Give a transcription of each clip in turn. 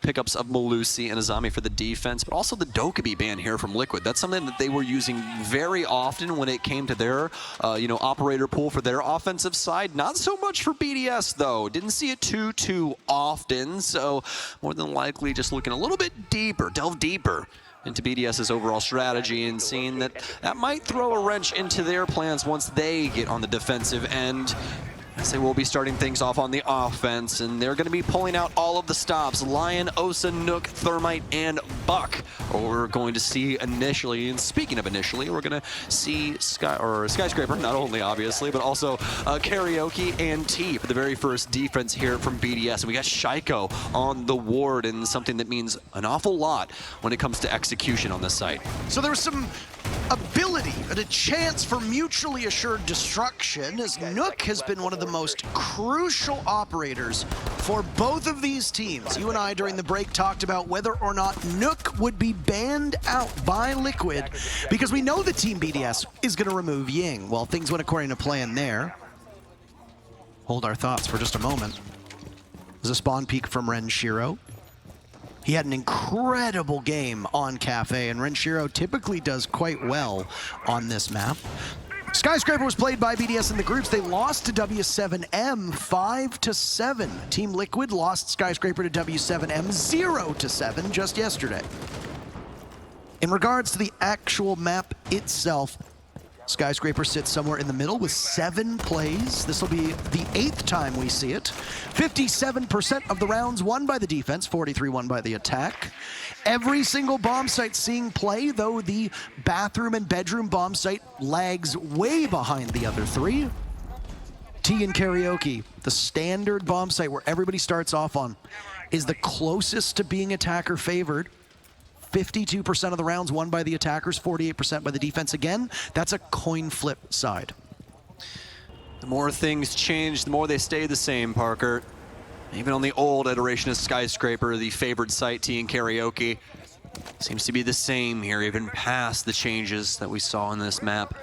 pickups of Malusi and Azami for the defense, but also the Dokkaebi ban here from Liquid. That's something that they were using very often when it came to their, operator pool for their offensive side. Not so much for BDS, though. Didn't see it too often, so more than likely just looking a little bit deeper, delve deeper into BDS's overall strategy and seeing that that might throw a wrench into their plans once they get on the defensive end. As they will be starting things off on the offense, and they're going to be pulling out all of the stops. Lion, Osa, Nook, Thermite, and Buck. We're going to see initially, and speaking of initially, we're going to see Skyscraper, not only obviously, but also Karaoke and T for the very first defense here from BDS. And we got Shaiko on the ward, and something that means an awful lot when it comes to execution on this site. So there was some ability and a chance for mutually assured destruction, as Nook has been one of the most crucial operators for both of these teams. You and I during the break talked about whether or not Nook would be banned out by Liquid, because we know the team BDS is going to remove Ying. Well, things went according to plan there. Hold our thoughts for just a moment. There's a spawn peek from Renshiro. He had an incredible game on Cafe, and Renshiro typically does quite well on this map. Skyscraper was played by BDS in the groups. They lost to W7M 5-7. Team Liquid lost Skyscraper to W7M 0-7 just yesterday. In regards to the actual map itself, Skyscraper sits somewhere in the middle with 7 plays. This will be the 8th time we see it. 57% of the rounds won by the defense, 43 won by the attack. Every single bomb site seeing play, though the bathroom and bedroom bomb site lags way behind the other 3. T and Karaoke, the standard bomb site where everybody starts off on, is the closest to being attacker favored. 52% of the rounds won by the attackers, 48% by the defense. Again, that's a coin flip side. The more things change, the more they stay the same, Parker. Even on the old iteration of Skyscraper, the favored site, T and Karaoke, seems to be the same here, even past the changes that we saw in this map,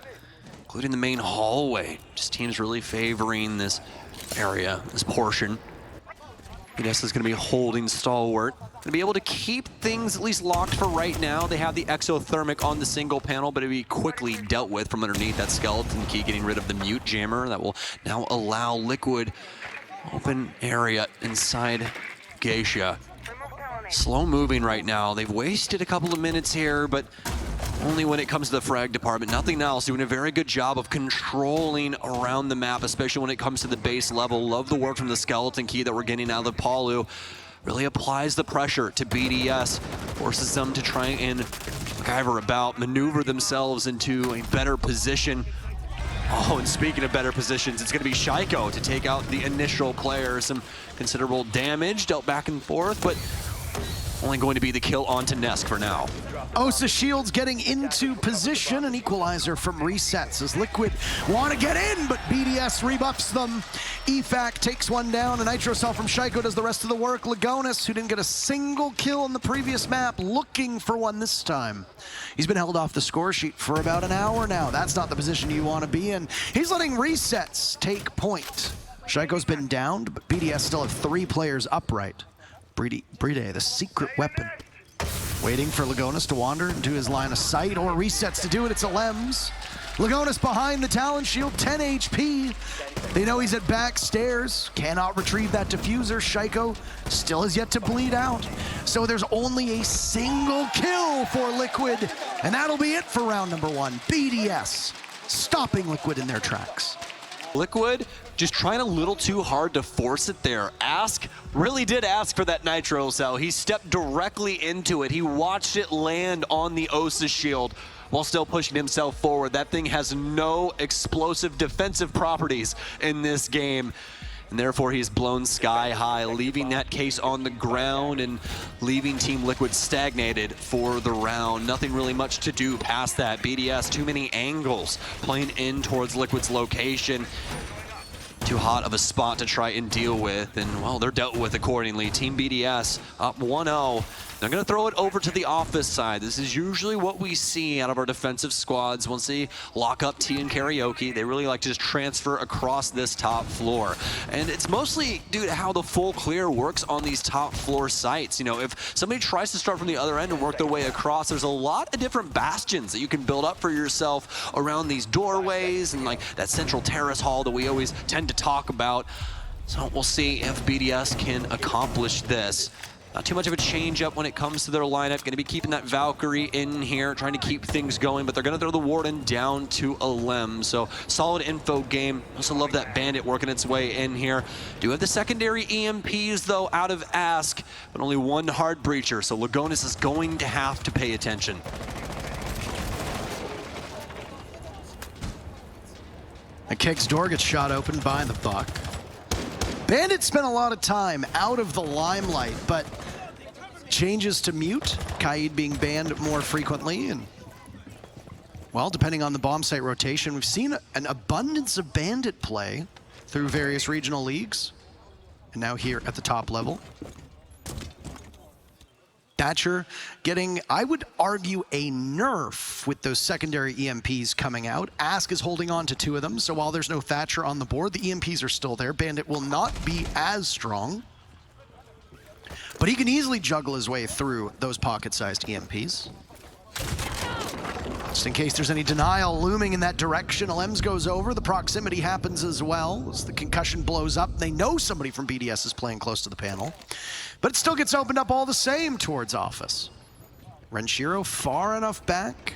including the main hallway. Just teams really favoring this area, this portion. BDS is going to be holding stalwart. Going to be able to keep things at least locked for right now. They have the exothermic on the single panel, but it'll be quickly dealt with from underneath that skeleton key, getting rid of the mute jammer. That will now allow Liquid open area inside Geisha. Slow moving right now. They've wasted a couple of minutes here, but only when it comes to the frag department, nothing else. Doing a very good job of controlling around the map, especially when it comes to the base level. Love the work from the skeleton key that we're getting out of the Palu. Really applies the pressure to BDS, forces them to try and MacGyver about, maneuver themselves into a better position. Oh, and speaking of better positions, it's going to be Shaiko to take out the initial player. Some considerable damage dealt back and forth, but only going to be the kill onto Nesk for now. Osa Shields getting into position. An equalizer from resets as Liquid want to get in, but BDS rebuffs them. EFAC takes one down, and Nitro Cell from Shaiko does the rest of the work. Lagonis, who didn't get a single kill in the previous map, looking for one this time. He's been held off the score sheet for about an hour now. That's not the position you want to be in. He's letting resets take point. Shaiko's been downed, but BDS still have 3 players upright. Bride, the secret weapon. Waiting for Lagonis to wander into his line of sight, or resets to do it. It's a Lems. Lagonis behind the Talon Shield, 10 HP. They know he's at back stairs. Cannot retrieve that diffuser. Shaiko still has yet to bleed out. So there's only a single kill for Liquid, and that'll be it for round number 1. BDS stopping Liquid in their tracks. Liquid just trying a little too hard to force it there. Really did ask for that Nitro Cell. He stepped directly into it. He watched it land on the Osa shield while still pushing himself forward. That thing has no explosive defensive properties in this game. And therefore he's blown sky high, leaving that case on the ground and leaving Team Liquid stagnated for the round. Nothing really much to do past that. BDS, too many angles playing in towards Liquid's location. Too hot of a spot to try and deal with, and well, they're dealt with accordingly. Team BDS up 1-0 They're going to throw it over to the office side. This is usually what we see out of our defensive squads once they lock up T and Karaoke. They really like to just transfer across this top floor. And it's mostly due to how the full clear works on these top floor sites. You know, if somebody tries to start from the other end and work their way across, there's a lot of different bastions that you can build up for yourself around these doorways and like that central terrace hall that we always tend to talk about. So we'll see if BDS can accomplish this. Not too much of a change up when it comes to their lineup. Going to be keeping that Valkyrie in here, trying to keep things going, but they're going to throw the Warden down to a Lem. So solid info game. Also love that Bandit working its way in here. Do have the secondary EMPs though out of Ask, but only one hard breacher. So Lagonis is going to have to pay attention. A Kick's door gets shot open by the Buck. Bandit spent a lot of time out of the limelight, but changes to mute, Kaid being banned more frequently, and, well, depending on the bomb site rotation, we've seen an abundance of Bandit play through various regional leagues, and now here at the top level. Thatcher getting, I would argue, a nerf with those secondary EMPs coming out. Ask is holding on to 2 of them, so while there's no Thatcher on the board, the EMPs are still there. Bandit will not be as strong, but he can easily juggle his way through those pocket-sized EMPs. Just in case there's any denial looming in that direction, Alems goes over, the proximity happens as well. As the concussion blows up, they know somebody from BDS is playing close to the panel. But it still gets opened up all the same towards Office. Renshiro far enough back.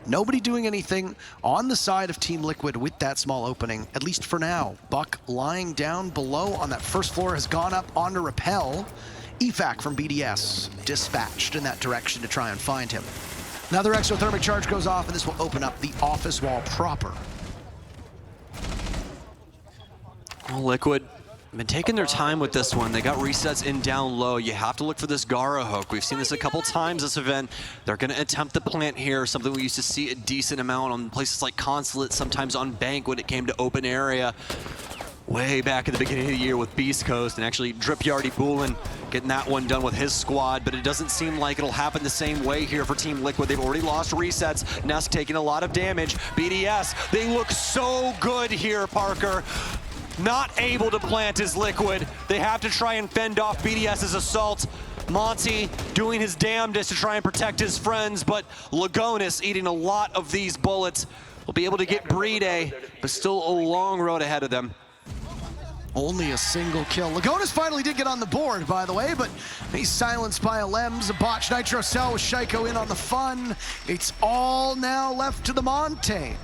Nobody doing anything on the side of Team Liquid with that small opening, at least for now. Buck lying down below on that first floor has gone up onto Rappel. EFAC from BDS dispatched in that direction to try and find him. Another exothermic charge goes off, and this will open up the office wall proper. Well, Liquid been taking their time with this one. They got resets in down low. You have to look for this Gara hook. We've seen this a couple times this event. They're going to attempt the plant here, something we used to see a decent amount on places like Consulate, sometimes on Bank when it came to open area. Way back at the beginning of the year with Beast Coast, and actually Drip Yardy Boolin getting that one done with his squad, but it doesn't seem like it'll happen the same way here for Team Liquid. They've already lost resets. Nesk taking a lot of damage. BDS, they look so good here, Parker. Not able to plant his Liquid. They have to try and fend off BDS's assault. Monty doing his damnedest to try and protect his friends, but Lagonis eating a lot of these bullets. Will be able to get Brede, but still a long road ahead of them. Only a single kill. Lagonis finally did get on the board, by the way, but he's silenced by Alems. A botched Nitro Cell with Shaiko in on the fun. It's all now left to the Monte.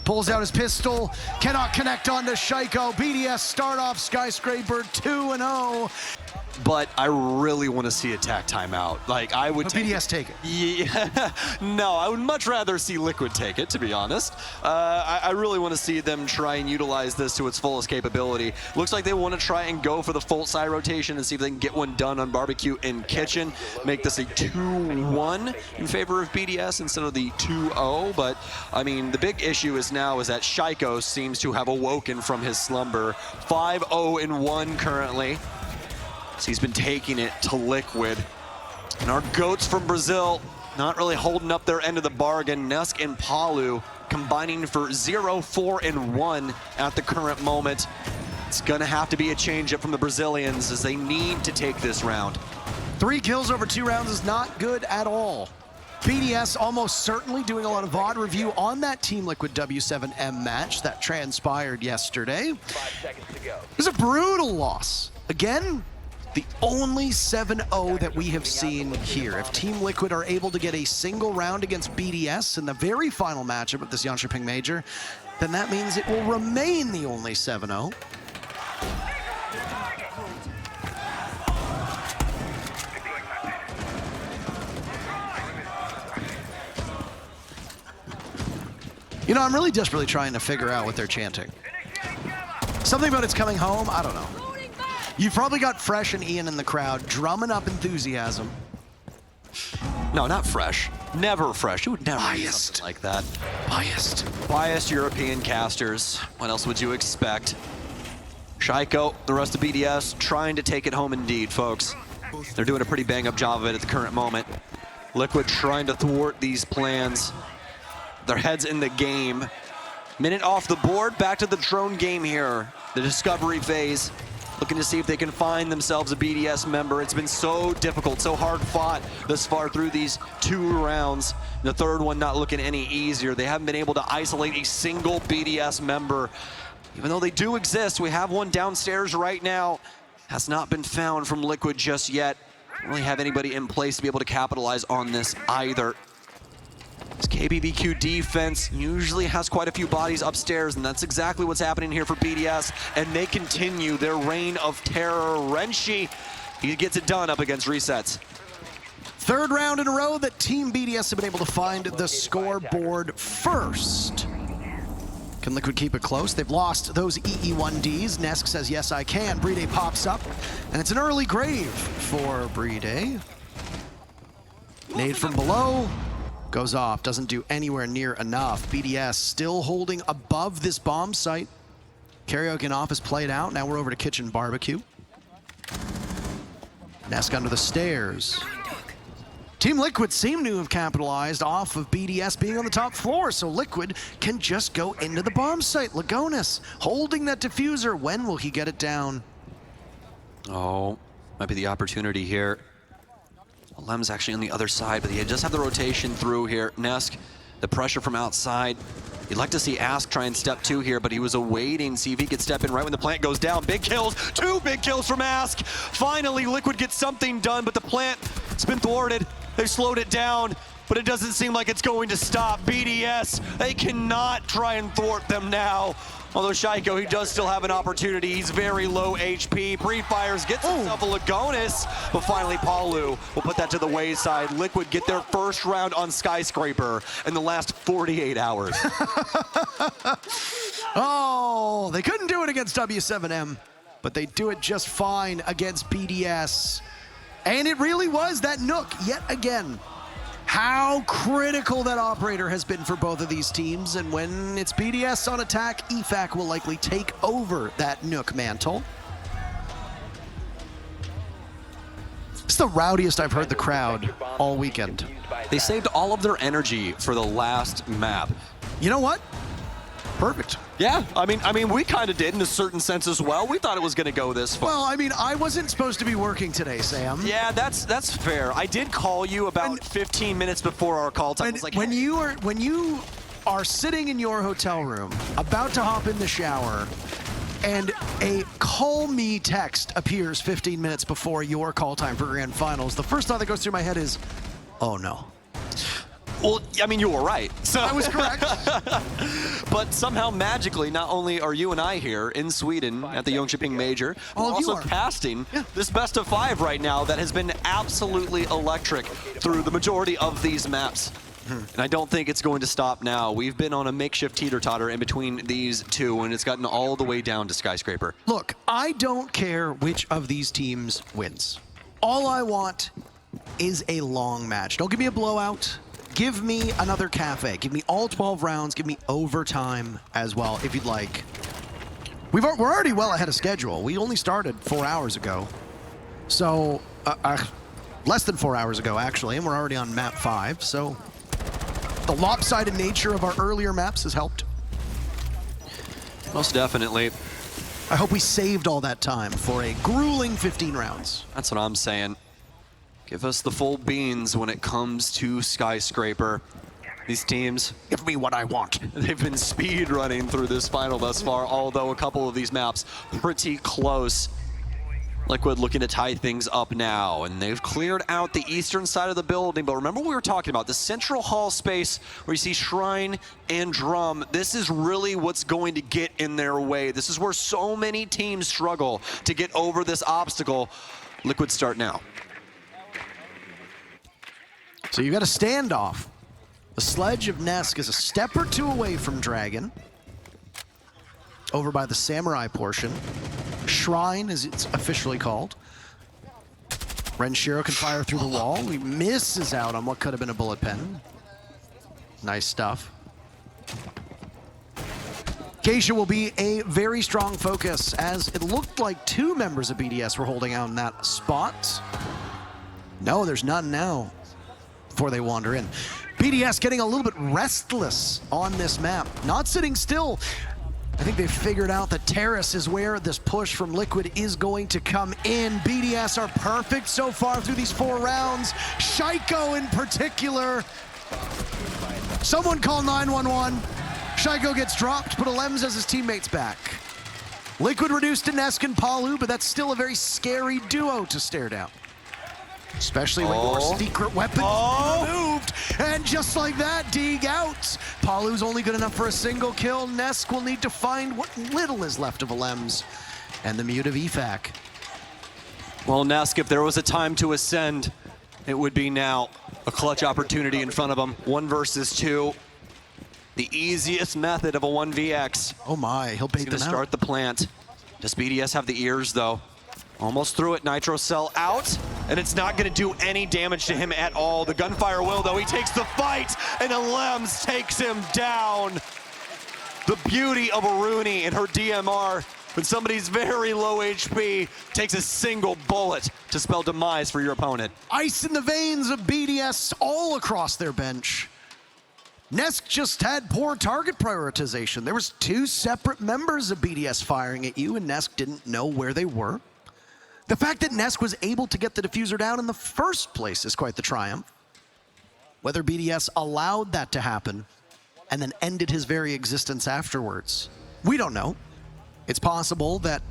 Pulls out his pistol, cannot connect onto Shaiko. BDS start off Skyscraper 2-0. But I really want to see a tack timeout. Like, I would take BDS take it. Yeah, no, I would much rather see Liquid take it, to be honest. I really want to see them try and utilize this to its fullest capability. Looks like they want to try and go for the full side rotation and see if they can get one done on Barbecue in Kitchen. Make this a 2-1 in favor of BDS instead of the 2-0. But, I mean, the big issue is now is that Shaiko seems to have awoken from his slumber. 5-0-1 currently. So he's been taking it to Liquid. And our goats from Brazil not really holding up their end of the bargain. Nesk and Palu combining for 0-4-1 at the current moment. It's gonna have to be a change-up from the Brazilians as they need to take this round. 3 kills over 2 rounds is not good at all. BDS almost certainly doing a lot of VOD review on that Team Liquid W7M match that transpired yesterday. 5 seconds to go. It was a brutal loss. Again, the only 7-0 that we have seen here. If Team Liquid are able to get a single round against BDS in the very final matchup of this Jönköping Major, then that means it will remain the only 7-0. You know, I'm really desperately trying to figure out what they're chanting. Something about it's coming home, I don't know. You've probably got Fresh and Ian in the crowd drumming up enthusiasm. No, not Fresh. Never Fresh. You would never do Biased. something like that. Biased. Biased European casters. What else would you expect? Shaiko, the rest of BDS, trying to take it home indeed, folks. They're doing a pretty bang-up job of it at the current moment. Liquid trying to thwart these plans. Their heads in the game. Minute off the board, back to the drone game here. The discovery phase. Looking to see if they can find themselves a BDS member. It's been so difficult, so hard fought thus far through these 2 rounds. The third one not looking any easier. They haven't been able to isolate a single BDS member. Even though they do exist, we have one downstairs right now. Has not been found from Liquid just yet. Don't really have anybody in place to be able to capitalize on this either. This KBBQ defense usually has quite a few bodies upstairs, and that's exactly what's happening here for BDS, and they continue their reign of terror. Renshi, he gets it done up against Resets. Third round in a row that Team BDS have been able to find the scoreboard first. Can Liquid keep it close? They've lost those EE1Ds. Nesk says, yes, I can. Brede pops up, and it's an early grave for Brede. Nade from below. Goes off, doesn't do anywhere near enough. BDS still holding above this bomb site. Karaoke and Off is played out. Now we're over to Kitchen Barbecue. Nesk under the stairs. Team Liquid seem to have capitalized off of BDS being on the top floor, so Liquid can just go into the bomb site. Lagonis holding that diffuser. When will he get it down? Oh, might be the opportunity here. Lem's actually on the other side, but he does have the rotation through here. Nesk, the pressure from outside. You'd like to see Ask try and step 2 here, but he was awaiting, see if he could step in right when the plant goes down. Big kills, 2 big kills from Ask. Finally, Liquid gets something done, but the plant has been thwarted. They've slowed it down, but it doesn't seem like it's going to stop. BDS, they cannot try and thwart them now. Although Shaiko, he does still have an opportunity. He's very low HP. Pre-fires, gets himself a Lagonis, but finally Palu will put that to the wayside. Liquid get their first round on Skyscraper in the last 48 hours. Oh, they couldn't do it against W7M, but they do it just fine against BDS. And it really was that Nook yet again. How critical that operator has been for both of these teams, and when it's BDS on attack, EFAC will likely take over that Nook mantle. It's the rowdiest I've heard the crowd all weekend. They saved all of their energy for the last map. You know what? Perfect. Yeah, I mean, we kind of did in a certain sense as well. We thought it was going to go this far. Well, I mean, I wasn't supposed to be working today, Sam. Yeah, that's fair. I did call you about 15 minutes before our call time. I was like, when you are sitting in your hotel room, about to hop in the shower, and a call me text appears 15 minutes before your call time for Grand Finals, the first thought that goes through my head is, oh no. Well, I mean, you were right. So I was correct. But somehow, magically, not only are you and I here in Sweden at the Jönköping Major, we're also casting this best of 5 right now that has been absolutely electric through the majority of these maps. And I don't think it's going to stop now. We've been on a makeshift teeter-totter in between these two, and it's gotten all the way down to Skyscraper. Look, I don't care which of these teams wins. All I want is a long match. Don't give me a blowout. Give me another cafe. Give me all 12 rounds. Give me overtime as well, if you'd like. We're already well ahead of schedule. We only started 4 hours ago. So, less than 4 hours ago, actually, and we're already on map 5. So, the lopsided nature of our earlier maps has helped. Most definitely. I hope we saved all that time for a grueling 15 rounds. That's what I'm saying. Give us the full beans when it comes to Skyscraper. These teams, give me what I want. They've been speed running through this final thus far, although a couple of these maps pretty close. Liquid looking to tie things up now, and they've cleared out the eastern side of the building. But remember what we were talking about, the central hall space where you see Shrine and Drum. This is really what's going to get in their way. This is where so many teams struggle to get over this obstacle. Liquid start now. So you got a standoff. The sledge of Nesk is a step or two away from Dragon. Over by the Samurai portion. Shrine, as it's officially called. Renshiro can fire through the wall. He misses out on what could have been a bullet pen. Nice stuff. Keisha will be a very strong focus, as it looked like 2 members of BDS were holding out in that spot. No, there's none now before they wander in. BDS getting a little bit restless on this map, not sitting still. I think they figured out that Terrace is where this push from Liquid is going to come in. BDS are perfect so far through these 4 rounds. Shaiko in particular. Someone call 911. Shaiko gets dropped, but Alems has his teammates back. Liquid reduced to Nesk and Palu, but that's still a very scary duo to stare down. Especially when your secret weapons removed. And just like that, Deeg out. Palu's only good enough for a single kill. Nesk will need to find what little is left of Alems and the mute of EFAC. Well, Nesk, if there was a time to ascend, it would be now. A clutch opportunity in front of him. 1 versus 2. The easiest method of a 1vx. Oh my, he'll bait them out. Start the plant. Does BDS have the ears though? Almost threw it, Nitro Cell out, and it's not gonna do any damage to him at all. The gunfire will though, he takes the fight, and Alems takes him down. The beauty of Aruni and her DMR, when somebody's very low HP, takes a single bullet to spell demise for your opponent. Ice in the veins of BDS all across their bench. Nesk just had poor target prioritization. There was 2 separate members of BDS firing at you, and Nesk didn't know where they were. The fact that Nesk was able to get the diffuser down in the first place is quite the triumph. Whether BDS allowed that to happen and then ended his very existence afterwards, we don't know. It's possible that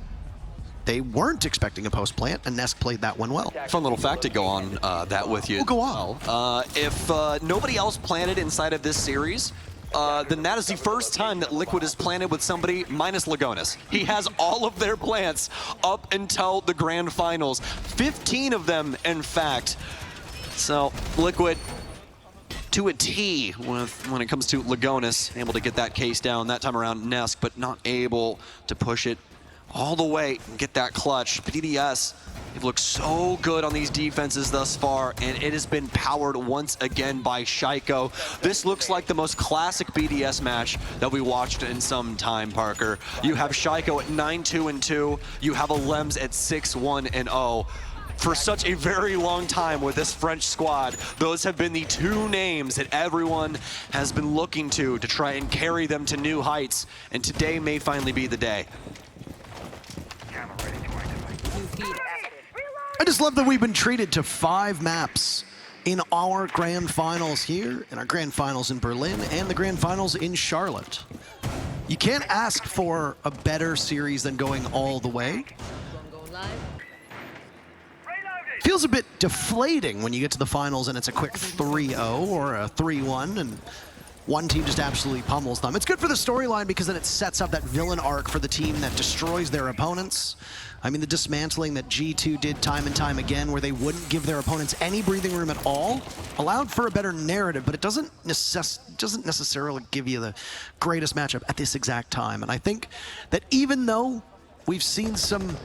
they weren't expecting a post plant, and Nesk played that one well. Fun little fact to go on that with you. We'll go on. If nobody else planted inside of this series, then that is the first time that Liquid has planted with somebody minus Lagonis. He has all of their plants up until the grand finals. 15 of them, in fact. So Liquid to a T when it comes to Lagonis, able to get that case down that time around Nesk, but not able to push it all the way and get that clutch. BDS, they've looked so good on these defenses thus far, and it has been powered once again by Shaiko. This looks like the most classic BDS match that we watched in some time, Parker. You have Shaiko at 9-2-2. You have Alems at 6-1-0. For such a very long time with this French squad, those have been the 2 names that everyone has been looking to try and carry them to new heights, and today may finally be the day. I just love that we've been treated to 5 maps in our grand finals here, in our grand finals in Berlin, and the grand finals in Charlotte. You can't ask for a better series than going all the way. Feels a bit deflating when you get to the finals and it's a quick 3-0 or a 3-1 and one team just absolutely pummels them. It's good for the storyline because then it sets up that villain arc for the team that destroys their opponents. I mean, the dismantling that G2 did time and time again, where they wouldn't give their opponents any breathing room at all, allowed for a better narrative, but it doesn't necessarily give you the greatest matchup at this exact time. And I think that even though we've seen some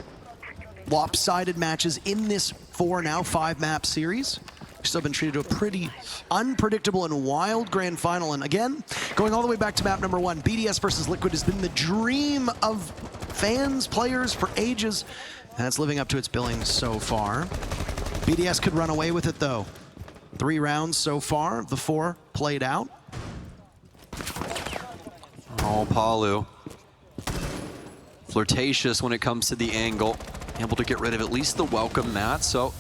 lopsided matches in this 5 map series, we've still been treated to a pretty unpredictable and wild grand final. And again, going all the way back to map number 1, BDS versus Liquid has been the dream of fans, players for ages, and it's living up to its billing so far. BDS could run away with it though. 3 rounds so far, the 4 played out. Oh, Palu. Flirtatious when it comes to the angle. Able to get rid of at least the welcome mat, so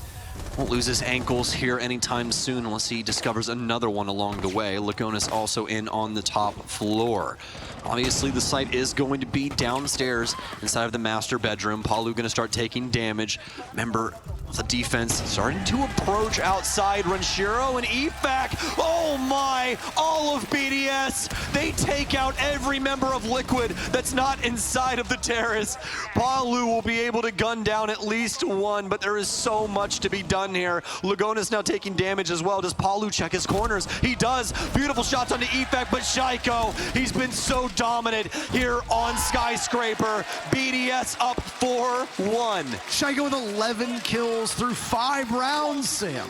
won't lose his ankles here anytime soon unless he discovers another one along the way. Lagonis also in on the top floor. Obviously, the site is going to be downstairs inside of the master bedroom. Palu going to start taking damage. Remember, the defense starting to approach outside. Renshiro and EFAC. Oh my! All of BDS. They take out every member of Liquid that's not inside of the terrace. Palu will be able to gun down at least one, but there is so much to be done here. Lagonis now taking damage as well. Does Palu check his corners? He does. Beautiful shots onto EFAC, but Shaiko, he's been so dominant here on Skyscraper. BDS up 4-1. Shaiko with 11 kills through 5 rounds, Sam.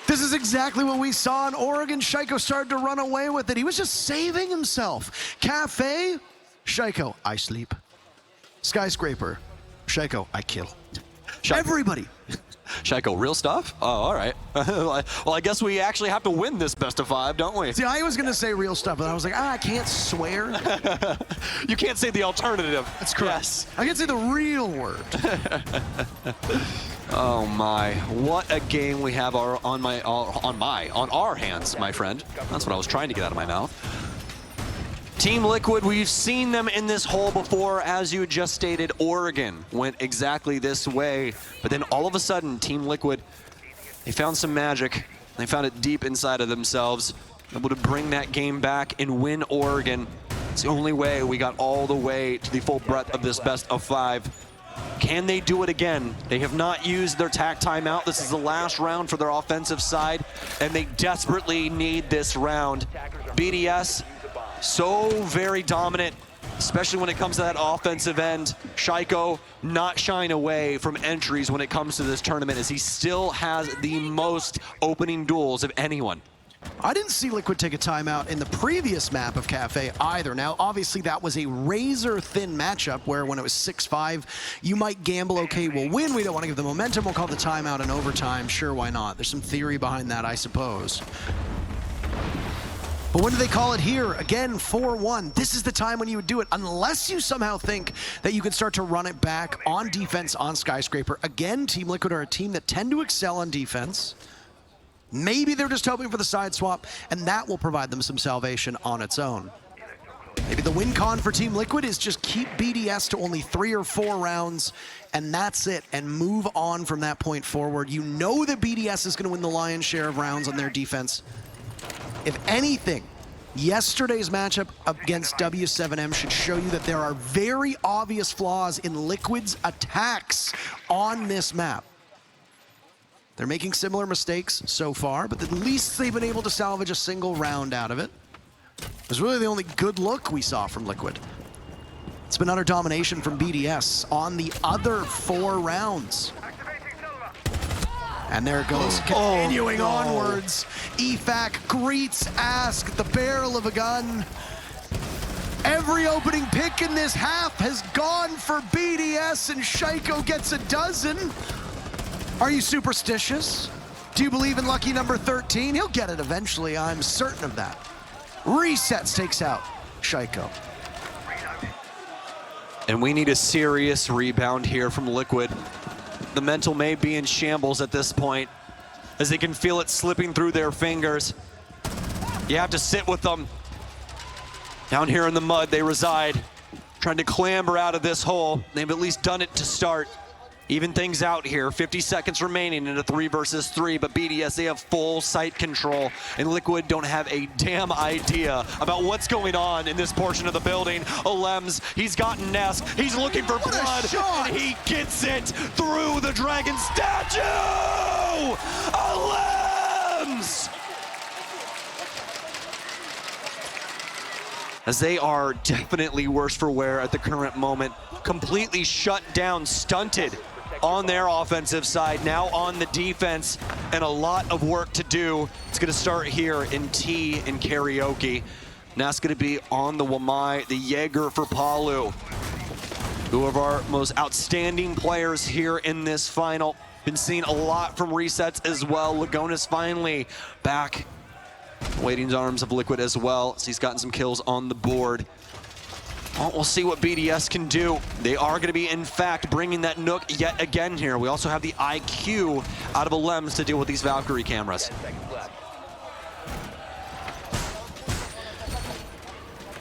This is exactly what we saw in Oregon. Shaiko started to run away with it. He was just saving himself. Cafe, Shaiko, I sleep. Skyscraper, Shaiko, I kill. Shaiko. Everybody. Shaiko, real stuff? Oh, all right. Well, I guess we actually have to win this best of 5, don't we? See, I was going to say real stuff, but I was like, I can't swear. You can't say the alternative. That's correct. Yes. I can say the real word. Oh my, what a game we have on our hands, my friend. That's what I was trying to get out of my mouth. Team Liquid, we've seen them in this hole before. As you just stated, Oregon went exactly this way, but then all of a sudden, Team Liquid, they found some magic. They found it deep inside of themselves, able to bring that game back and win Oregon. It's the only way we got all the way to the full breadth of this best of 5. Can they do it again? They have not used their tack timeout. This is the last round for their offensive side, and they desperately need this round. BDS, so very dominant, especially when it comes to that offensive end. Shaiko not shying away from entries when it comes to this tournament, as he still has the most opening duels of anyone. I didn't see Liquid take a timeout in the previous map of Cafe either. Now, obviously, that was a razor-thin matchup where when it was 6-5, you might gamble, okay, we'll win. We don't want to give the momentum. We'll call the timeout in overtime. Sure, why not? There's some theory behind that, I suppose. But when do they call it here? Again, 4-1. This is the time when you would do it, unless you somehow think that you can start to run it back on defense on Skyscraper. Again, Team Liquid are a team that tend to excel on defense. Maybe they're just hoping for the side swap, and that will provide them some salvation on its own. Maybe the win con for Team Liquid is just keep BDS to only 3 or 4 rounds, and that's it, and move on from that point forward. You know that BDS is going to win the lion's share of rounds on their defense. If anything, yesterday's matchup against W7M should show you that there are very obvious flaws in Liquid's attacks on this map. They're making similar mistakes so far, but at least they've been able to salvage a single round out of it. It was really the only good look we saw from Liquid. It's been utter domination from BDS on the other 4 rounds. And there it goes, continuing onwards. EFAC greets Ask, the barrel of a gun. Every opening pick in this half has gone for BDS, and Shaiko gets a dozen. Are you superstitious? Do you believe in lucky number 13? He'll get it eventually, I'm certain of that. Resets takes out Shaiko. And we need a serious rebound here from Liquid. The mental may be in shambles at this point, as they can feel it slipping through their fingers. You have to sit with them. Down here in the mud they reside, trying to clamber out of this hole. They've at least done it to start. Even things out here, 50 seconds remaining in a 3 versus 3, but BDS, they have full site control, and Liquid don't have a damn idea about what's going on in this portion of the building. Olems, he's got Nesk, he's looking for blood, and he gets it through the dragon statue! Olems! As they are definitely worse for wear at the current moment, completely shut down, stunted on their offensive side, now on the defense, and a lot of work to do. It's gonna start here in T in Karaoke. And that's gonna be on the Wamai, the Jaeger for Palu. Two of our most outstanding players here in this final. Been seeing a lot from resets as well. Lagona's finally back. Waiting arms of Liquid as well, so he's gotten some kills on the board. Well, we'll see what BDS can do. They are going to be, in fact, bringing that Nook yet again here. We also have the IQ out of Olems to deal with these Valkyrie cameras.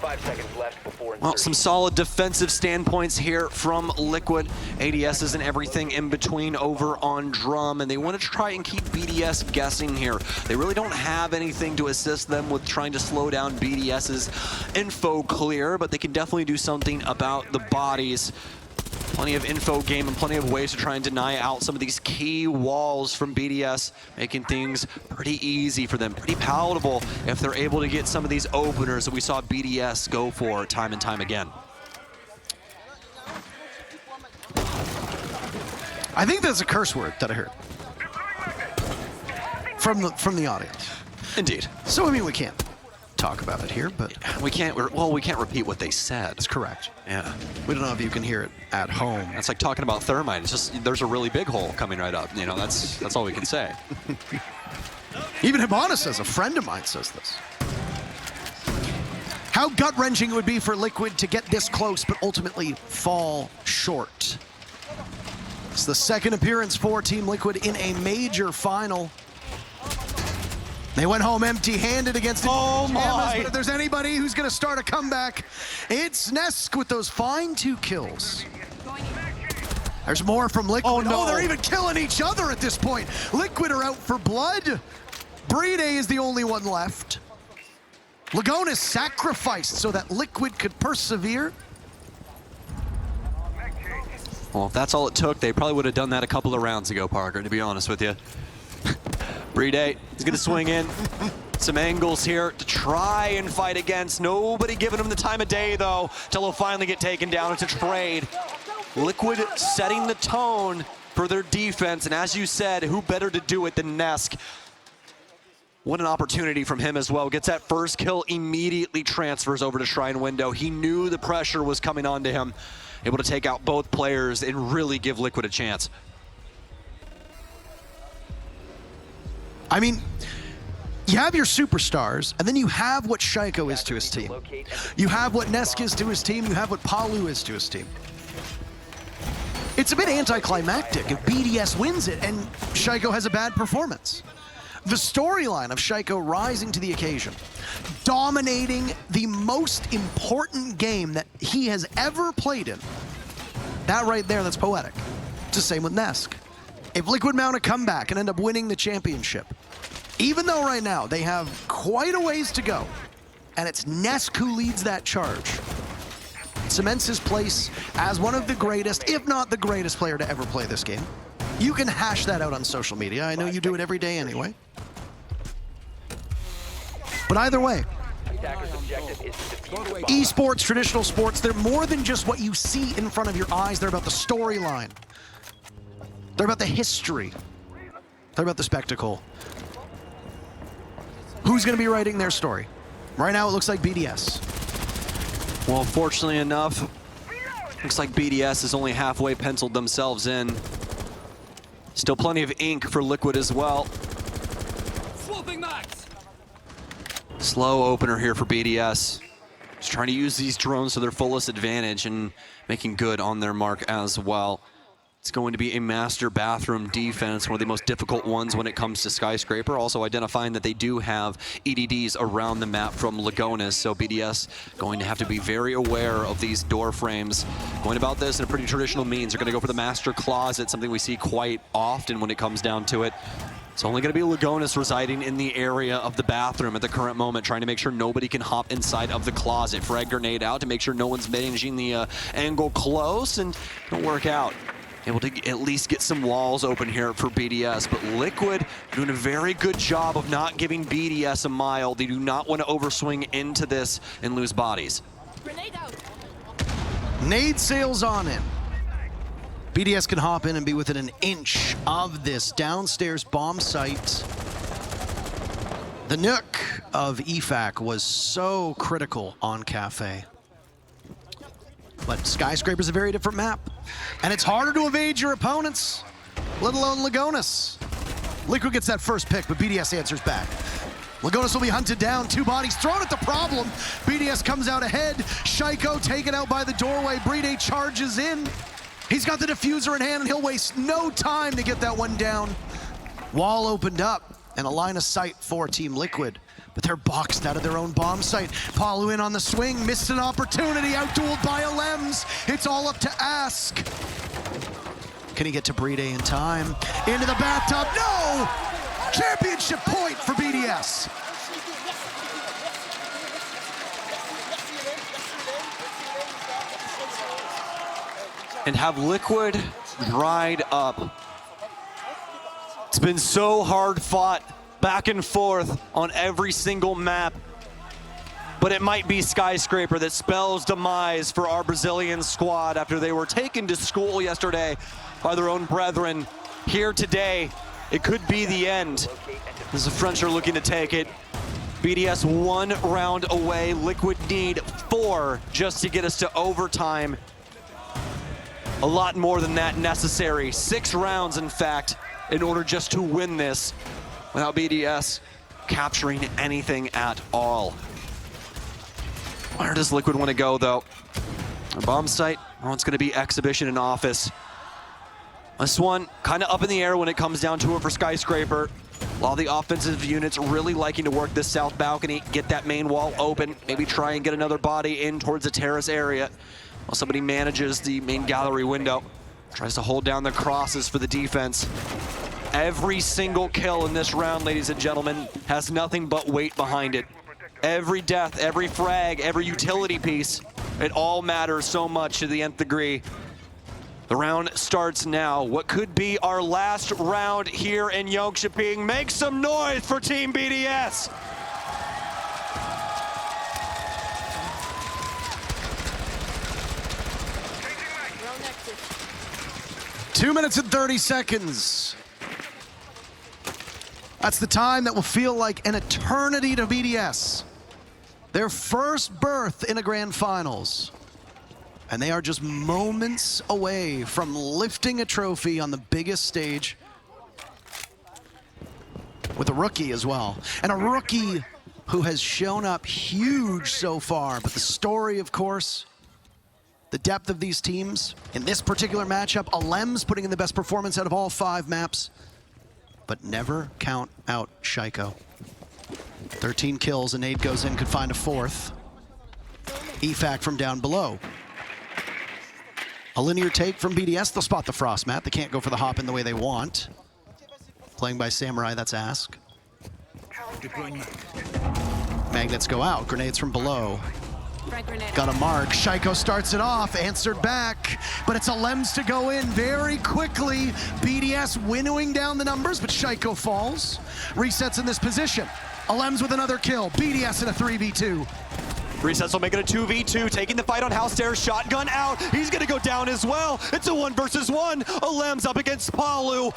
5 seconds left before Well, some solid defensive standpoints here from Liquid. ADSs and everything in between over on drum, and they want to try and keep BDS guessing here. They really don't have anything to assist them with trying to slow down BDS's info clear, but they can definitely do something about the bodies. Plenty of info game and plenty of ways to try and deny out some of these key walls from BDS, making things pretty easy for them, pretty palatable if they're able to get some of these openers that we saw BDS go for time and time again. I think that's a curse word that I heard from the audience. Indeed. So I mean we can't. talk about it here, but We can't repeat what they said. that's correct. Yeah. We don't know if you can hear it at home. That's like talking about thermite. It's just, there's a really big hole coming right up. You know, that's all we can say. Even Hibana says, a friend of mine says this. How gut-wrenching it would be for Liquid to get this close, but ultimately fall short. It's the second appearance for Team Liquid in a major final. They went home empty-handed against the Pajamas, but if there's anybody who's going to start a comeback, it's Nesk with those fine 2 kills. There's more from Liquid. Oh, no. They're even killing each other at this point. Liquid are out for blood. BDS is the only one left. Lagonis sacrificed so that Liquid could persevere. Well, if that's all it took, they probably would have done that a couple of rounds ago, Parker, to be honest with you. BDS is going to swing in. Some angles here to try and fight against. Nobody giving him the time of day, though, till he'll finally get taken down. It's a trade. Liquid setting the tone for their defense, and as you said, who better to do it than Nesk? What an opportunity from him as well. Gets that first kill, immediately transfers over to Shrine Window. He knew the pressure was coming onto him. Able to take out both players and really give Liquid a chance. I mean, you have your superstars, and then you have what Shaiko is to his team. You have what Nesk is to his team. You have what Palu is to his team. It's a bit anticlimactic if BDS wins it and Shaiko has a bad performance. The storyline of Shaiko rising to the occasion, dominating the most important game that he has ever played in, that right there, that's poetic. It's the same with Nesk. If Liquid mount a comeback and end up winning the championship, even though right now they have quite a ways to go, and it's Nesk who leads that charge, cements his place as one of the greatest, if not the greatest player to ever play this game. You can hash that out on social media. I know you do it every day anyway. But either way, esports, traditional sports, they're more than just what you see in front of your eyes. They're about the storyline. They're about the history. They're about the spectacle. Who's going to be writing their story? Right now, it looks like BDS. Well, fortunately enough, looks like BDS has only halfway penciled themselves in. Still plenty of ink for Liquid as well. Swapping max. Slow opener here for BDS. Just trying to use these drones to their fullest advantage and making good on their mark as well. It's going to be a master bathroom defense, one of the most difficult ones when it comes to Skyscraper. Also identifying that they do have EDDs around the map from Lagonis, so BDS going to have to be very aware of these door frames. Going about this in a pretty traditional means. They're going to go for the master closet, something we see quite often when it comes down to it. It's only going to be Lagonis residing in the area of the bathroom at the current moment, trying to make sure nobody can hop inside of the closet. Frag grenade out to make sure no one's managing the angle close, and it'll work out. Able to at least get some walls open here for BDS, but Liquid doing a very good job of not giving BDS a mile. They do not want to overswing into this and lose bodies. Grenade out. Nade sails on in. BDS can hop in and be within an inch of this downstairs bomb site. The nuke of EFAC was so critical on Cafe. But Skyscraper's a very different map. And it's harder to evade your opponents, let alone Lagonis. Liquid gets that first pick, but BDS answers back. Lagonis will be hunted down, 2 bodies thrown at the problem. BDS comes out ahead. Shaiko taken out by the doorway. BDS charges in. He's got the diffuser in hand, and he'll waste no time to get that one down. Wall opened up, and a line of sight for Team Liquid. But they're boxed out of their own bomb site. Palu in on the swing, missed an opportunity, outdueled by Alems. It's all up to Ask. Can he get to BDS in time? Into the bathtub, no! Championship point for BDS. And have Liquid dried up. It's been so hard fought back and forth on every single map, but it might be Skyscraper that spells demise for our Brazilian squad after they were taken to school yesterday by their own brethren. Here today, it could be the end, as the French are looking to take it. BDS 1 round away. Liquid need 4 just to get us to overtime. A lot more than that necessary. 6 rounds, in fact, in order just to win this without BDS capturing anything at all. Where does Liquid want to go, though? A bomb site, or it's going to be exhibition in office. This one kind of up in the air when it comes down to it for Skyscraper. A lot of the offensive units really liking to work this south balcony, get that main wall open, maybe try and get another body in towards the terrace area. While somebody manages the main gallery window, tries to hold down the crosses for the defense. Every single kill in this round, ladies and gentlemen, has nothing but weight behind it. Every death, every frag, every utility piece, it all matters so much to the nth degree. The round starts now. What could be our last round here in Jönköping. Make some noise for Team BDS. 2 minutes and 30 seconds. That's the time that will feel like an eternity to BDS. Their first berth in a grand finals. And they are just moments away from lifting a trophy on the biggest stage. With a rookie as well. And a rookie who has shown up huge so far. But the story, of course, the depth of these teams. In this particular matchup, Alem's putting in the best performance out of all 5 maps. But never count out Shaiko. 13 kills, a nade goes in, could find a 4th. EFAC from down below. A linear take from BDS, they'll spot the frost map. They can't go for the hop in the way they want. Playing by Samurai, that's Ask. Magnets go out, grenades from below. Got a mark, Shaiko starts it off, answered back, but it's Alem's to go in very quickly. BDS winnowing down the numbers, but Shaiko falls. Resets in this position. Alem's with another kill, BDS in a 3v2. Resets will make it a 2v2, taking the fight on house stairs, shotgun out. He's gonna go down as well. It's a 1 versus 1. Alem's up against Palu.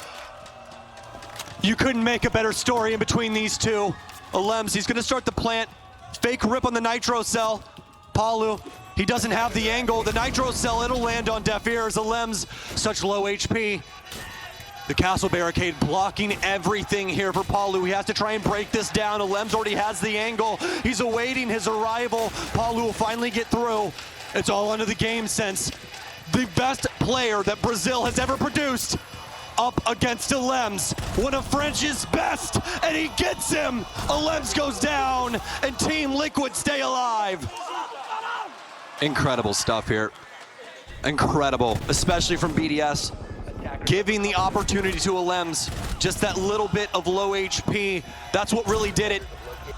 You couldn't make a better story in between these two. Alem's, he's gonna start the plant. Fake rip on the nitro cell. Palu, he doesn't have the angle. The nitro cell, it'll land on deaf ears. Alem's such low HP. The castle barricade blocking everything here for Palu. He has to try and break this down. Alem's already has the angle. He's awaiting his arrival. Palu will finally get through. It's all under the game sense. The best player that Brazil has ever produced up against Alem's. One of French's best, and he gets him. Alem's goes down, and Team Liquid stay alive. Incredible stuff here. Incredible, especially from BDS. Giving the opportunity to Alem's, just that little bit of low HP. That's what really did it.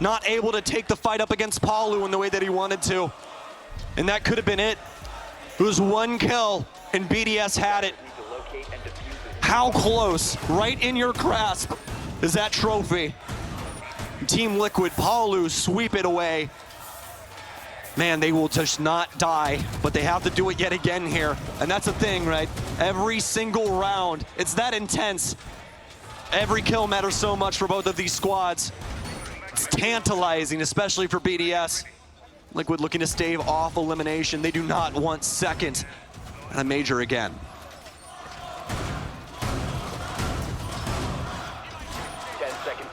Not able to take the fight up against Palu in the way that he wanted to. And that could have been it. It was 1 kill, and BDS had it. How close, right in your grasp, is that trophy? Team Liquid, Palu sweep it away. Man, they will just not die, but they have to do it yet again here. And that's the thing, right? Every single round, it's that intense. Every kill matters so much for both of these squads. It's tantalizing, especially for BDS. Liquid looking to stave off elimination. They do not want second at a major again.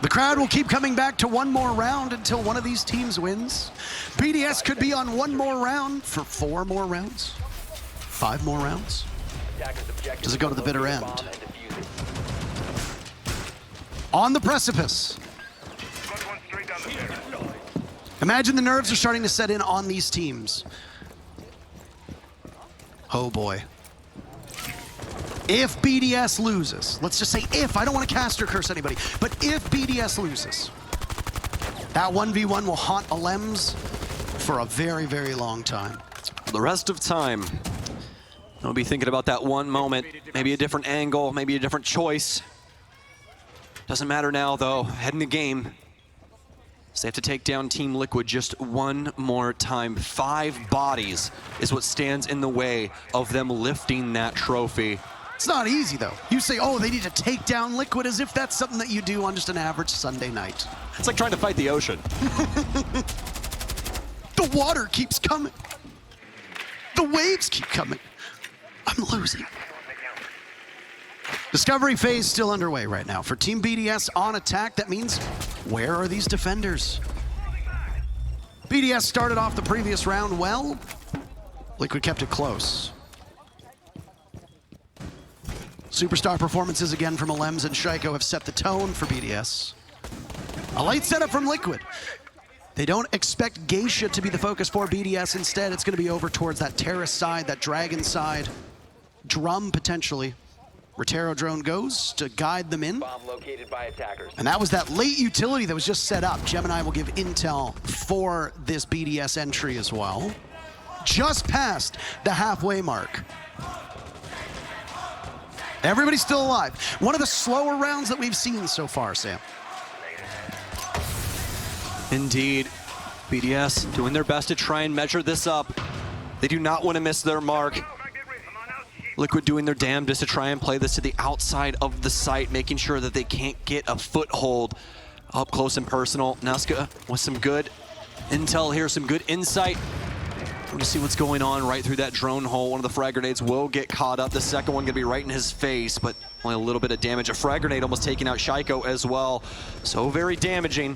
The crowd will keep coming back to one more round until one of these teams wins. BDS could be on one more round for 4 more rounds, 5 more rounds. Does it go to the bitter end? On the precipice. Imagine the nerves are starting to set in on these teams. Oh boy. If BDS loses, let's just say if, I don't want to cast or curse anybody, but if BDS loses, that 1v1 will haunt Alem's for a very, very long time. The rest of time, I'll be thinking about that one moment, maybe a different angle, maybe a different choice. Doesn't matter now though, head in the game. So they have to take down Team Liquid just one more time. 5 bodies is what stands in the way of them lifting that trophy. It's not easy, though. You say, oh, they need to take down Liquid, as if that's something that you do on just an average Sunday night. It's like trying to fight the ocean. The water keeps coming. The waves keep coming. I'm losing. Discovery phase still underway right now. For Team BDS on attack, that means, where are these defenders? BDS started off the previous round well. Liquid kept it close. Superstar performances again from Alems and Shaiko have set the tone for BDS. A light setup from Liquid. They don't expect Geisha to be the focus for BDS. Instead, it's going to be over towards that terrace side, that dragon side. Drum, potentially. Rotero drone goes to guide them in. Bomb located by attackers. And that was that late utility that was just set up. Gemini will give intel for this BDS entry as well. Just past the halfway mark. Everybody's still alive. One of the slower rounds that we've seen so far, Sam. Indeed. BDS doing their best to try and measure this up. They do not want to miss their mark. Liquid doing their damnedest to try and play this to the outside of the site, making sure that they can't get a foothold up close and personal. Nazca with some good intel here, some good insight. We're gonna see what's going on right through that drone hole. One of the frag grenades will get caught up. The second one gonna be right in his face, but only a little bit of damage. A frag grenade almost taking out Shaiko as well. So very damaging.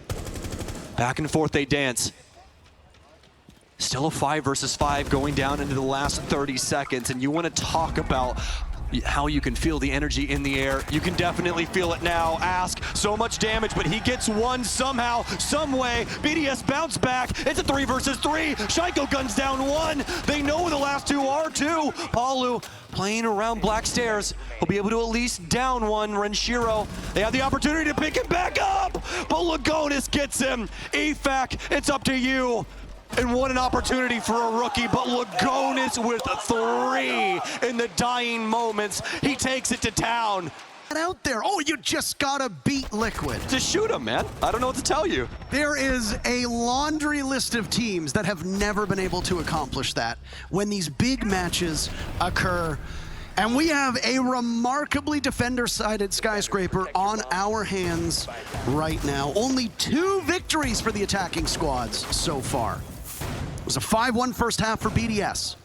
Back and forth they dance. Still a 5 versus 5 going down into the last 30 seconds, and you want to talk about how you can feel the energy in the air. You can definitely feel it now. Ask, so much damage, but he gets one somehow, some way. BDS bounce back. It's a 3 versus 3. Shaiko guns down one. They know who the last two are too. Palu playing around Black Stairs. He'll be able to at least down one. Renshiro, they have the opportunity to pick him back up, but Lagonis gets him. EFAC, it's up to you. And what an opportunity for a rookie, but Lagonis with 3 in the dying moments. He takes it to town. Out there, oh, you just gotta beat Liquid. Just shoot him, man. I don't know what to tell you. There is a laundry list of teams that have never been able to accomplish that when these big matches occur. And we have a remarkably defender-sided Skyscraper on our hands right now. Only 2 victories for the attacking squads so far. It was a 5-1 first half for BDS.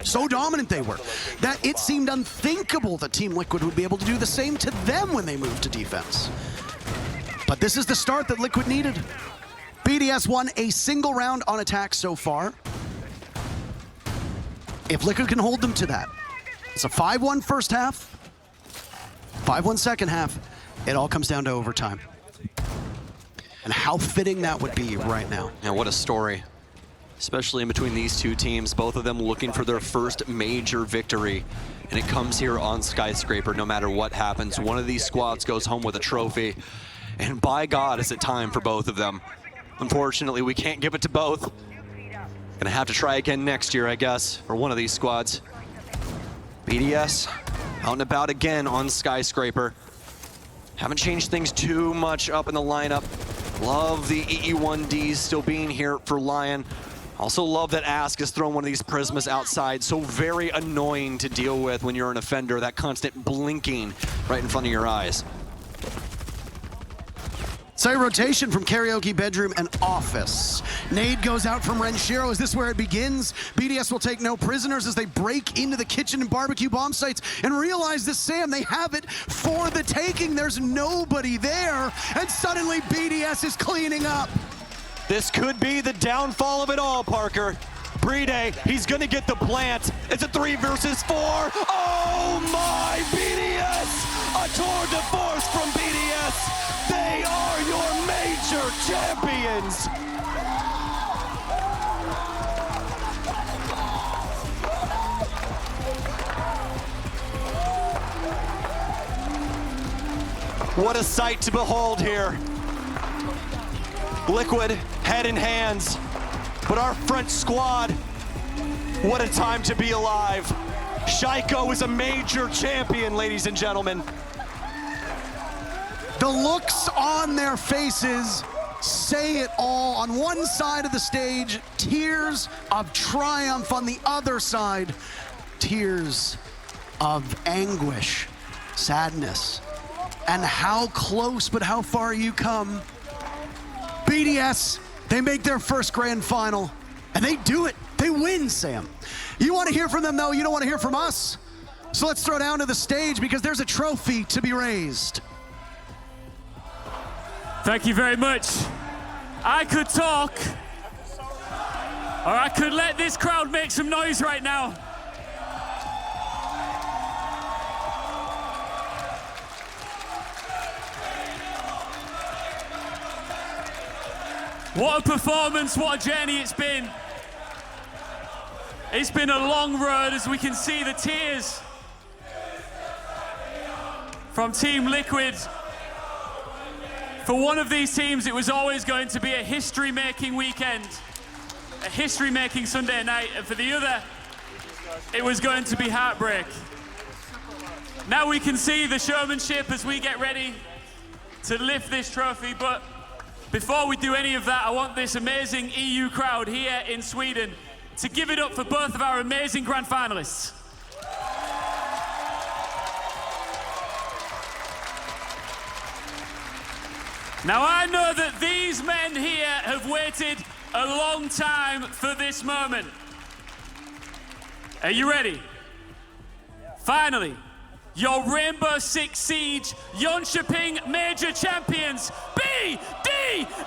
So dominant they were that it seemed unthinkable that Team Liquid would be able to do the same to them when they moved to defense. But this is the start that Liquid needed. BDS won a single round on attack so far. If Liquid can hold them to that, it's a 5-1 first half, 5-1 second half. It all comes down to overtime. And how fitting that would be right now. And what a story. Especially in between these two teams, both of them looking for their first major victory. And it comes here on Skyscraper no matter what happens. One of these squads goes home with a trophy. And by God, is it time for both of them. Unfortunately, we can't give it to both. Gonna have to try again next year, I guess, for one of these squads. BDS out and about again on Skyscraper. Haven't changed things too much up in the lineup. Love the EE1Ds still being here for Lion. Also love that Ask has thrown one of these Prismas outside. So very annoying to deal with when you're an offender, that constant blinking right in front of your eyes. Side rotation from Karaoke Bedroom and Office. Nade goes out from Renshiro. Is this where it begins? BDS will take no prisoners as they break into the kitchen and barbecue bomb sites and realize this, Sam, they have it for the taking. There's nobody there, and suddenly BDS is cleaning up. This could be the downfall of it all, Parker. Brede, he's gonna get the plant. It's a 3 versus 4. Oh my, BDS! A tour de force from BDS. They are your major champions. What a sight to behold here. Liquid, head in hands. But our French squad, what a time to be alive. Shaiko is a major champion, ladies and gentlemen. The looks on their faces say it all. On one side of the stage, tears of triumph. On the other side, tears of anguish, sadness, and how close but how far you come. BDS, they make their first grand final, and they do it. They win, Sam. You want to hear from them, though. You don't want to hear from us. So let's throw down to the stage because there's a trophy to be raised. Thank you very much. I could talk, or I could let this crowd make some noise right now. What a performance, what a journey it's been. It's been a long road, as we can see the tears from Team Liquid. For one of these teams, it was always going to be a history-making weekend, a history-making Sunday night, and for the other, it was going to be heartbreak. Now we can see the showmanship as we get ready to lift this trophy, but before we do any of that, I want this amazing EU crowd here in Sweden to give it up for both of our amazing grand finalists. Now I know that these men here have waited a long time for this moment. Are you ready? Finally, your Rainbow Six Siege Jönköping Major champions, BDS!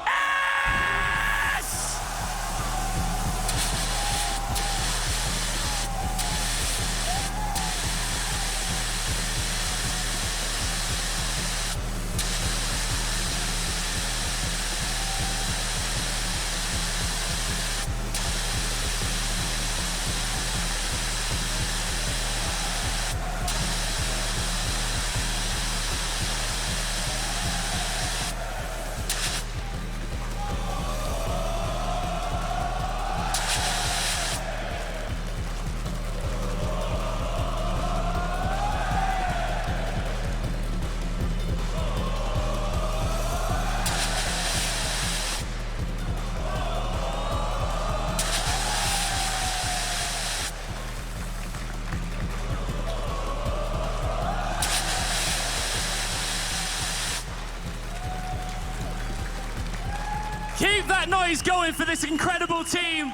Keep that noise going for this incredible team.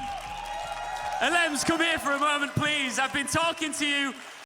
Alems, come here for a moment, please. I've been talking to you